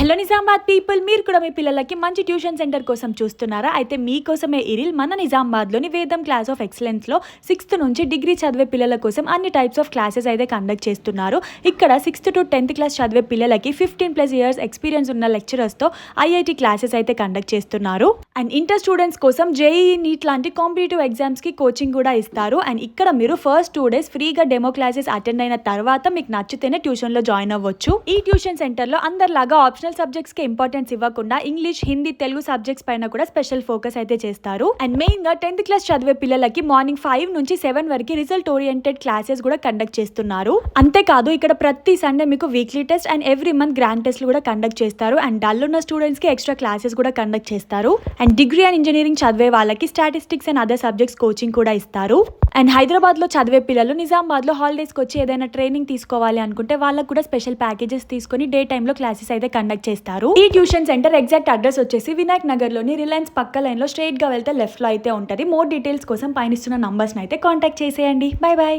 Hello Nizamabad people, మీరు కూడా మీ పిల్లలకి మంచి ట్యూషన్ సెంటర్ కోసం చూస్తున్నారా? అయితే మీకోసమే ఇరిల్ మన నిజామాబాద్లోని వేదం క్లాస్ ఆఫ్ ఎక్సలెన్స్లో 6th నుంచి డిగ్రీ చదివే పిల్లల కోసం అన్ని టైప్స్ ఆఫ్ క్లాసెస్ అయితే కండక్ట్ చేస్తున్నారు. ఇక్కడ 6th to 10th క్లాస్ చదివే పిల్లలకి 15+ years ఎక్స్పీరియన్స్ ఉన్న లెక్చరర్స్తో ఐఐటి క్లాసెస్ అయితే కండక్ట్ చేస్తున్నారు. అండ్ ఇంటర్ స్టూడెంట్స్ కోసం జేఈఈ నీట్ లాంటి కాంపిటేటివ్ ఎగ్జామ్స్కి కోచింగ్ కూడా ఇస్తారు. అండ్ ఇక్కడ మీరు ఫస్ట్ 2 days ఫ్రీగా డెమో క్లాసెస్ అటెండ్ అయిన తర్వాత మీకు నచ్చితేనే ట్యూషన్లో జాయిన్ అవ్వచ్చు. ఈ ట్యూషన్ సెంటర్లో అందరిలాగా ఆప్షనల్ సబ్జెక్ట్స్ కి ఇంపార్టెన్స్ ఇవ్వకుండా ఇంగ్లీష్, హిందీ, తెలుగు సబ్జెక్ట్స్ పైన కూడా స్పెషల్ ఫోకస్ అయితే చేస్తారు. అండ్ మెయిన్ గా 10th క్లాస్ చదివే పిల్లలకి మార్నింగ్ 5 నుంచి 7 వరకు రిజల్ట్ ఓరియంటెడ్ క్లాసెస్ కూడా కండక్ట్ చేస్తున్నారు. అంతేకాదు ఇక్కడ ప్రతి సండే మీకు weekly test and every month grand test కూడా కండక్ట్ చేస్తారు. అండ్ డల్ ఉన్న స్టూడెంట్స్ కి ఎక్స్ట్రా క్లాసెస్ కూడా కండక్ట్ చేస్తారు. అండ్ డిగ్రీ అండ్ ఇంజనీరింగ్ చదివే వాళ్ళకి statistics and other subjects coaching కూడా ఇస్తారు. అండ్ హైదరాబాద్ లో చదివే పిల్లలు నిజామాబాద్ లో హాలిడేస్ కి వచ్చి ఏదైనా ట్రైనింగ్ తీసుకోవాలి అనుకుంటే వాళ్ళకి కూడా స్పెషల్ ప్యాకేజెస్ తీసుకొని డే టైమ్ లో క్లాసెస్ అయితే కండక్ట్ చేస్తారు. ఈ ట్యూషన్ సెంటర్ ఎగ్జాక్ట్ అడ్రస్ వచ్చేసి వినాయక్ నగర్ లోని రిలయన్స్ పక్క లైన్ లో స్ట్రైట్ గా వెళ్తే లెఫ్ట్ లో అయితే ఉంటది. మోర్ డీటెయిల్స్ కోసం పైన ఇస్తున్న నంబర్స్ అయితే కాంటాక్ట్ చేసేయండి. By by.